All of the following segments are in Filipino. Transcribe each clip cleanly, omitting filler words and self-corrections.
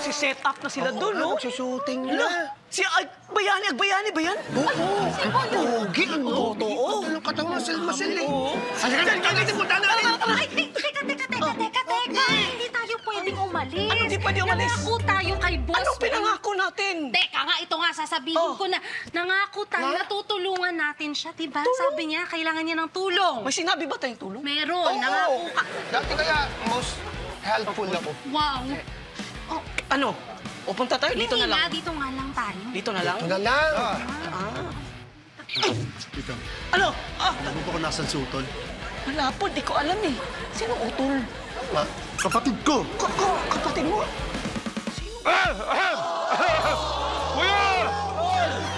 magsiset up na sila doon, no? Magsushooting na. Si Agbayani ba yan? Oo. Pogi, no? Totoo. Anong katawan, masil-masil eh. Halika, gamitin mo, tana rin. Ay, teka. Hindi tayo pwedeng umalis. Ano, di pwede umalis? Nangako tayo kay boss. Anong pinangako natin? Teka nga, ito nga, sasabihin ko na. Nangako tayo na tutulungan natin siya, diba? Sabi niya, kailangan niya ng tulong. May sinabi ba tayong tulong? Meron, nangako ka. Dati kaya, most helpful ako. Wow. Ano? Pupunta tayo? Dito na lang. Dito nga lang tayo. Dito na lang? Ito na lang. Ikaw, Ano? alam mo ba kung nasan si Utol? Wala po, di ko alam eh. Sino utol? Kapatid ko! Kapatid mo? Kuya!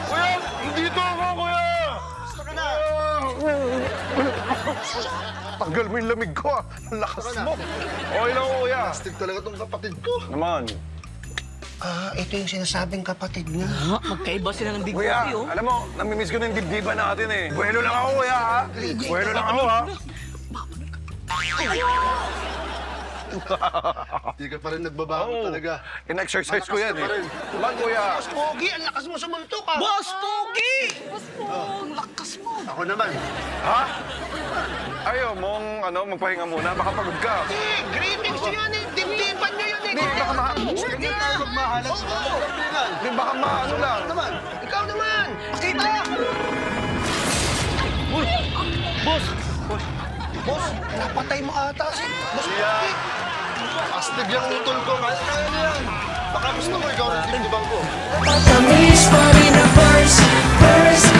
Kuya! Dito ako, kuya! Tanggal mo yung lamig ko, ah. Ang lakas mo. Okay lang ako, kuya. Plastic talaga tong kapatid ko. Naman. Ito yung sinasabing kapatid niya. Magkaiba sila ng Big Kuya, Bobby, oh. alam mo, namimiss ko na yung dibdiban natin eh. Buwelo lang ako, kuya, ha? Buwelo lang ako, ha? Hindi ka pa rin nagbabago talaga. In-exercise ko yan, eh. Diba, kuya? Boss Pogi, ang lakas mo sumuntok ah. Boss Pogi! Ang lakas mo. Ako naman. Ha? Ayaw mong, magpahinga muna. Baka pagod ka. Greetings yun eh. Dibdiban nyo yun eh. Hindi, baka Hindi tayo magmahalan sa mga kaibigan. Hindi, baka maano lang. Naman, ikaw naman. Kita! Boss, napatay mo ata si Boss Pogi. Astig yung utol ko. Kaya niya yan. Baka gusto mo ikaw rin dibdiban ko. Tamis pa rin ang first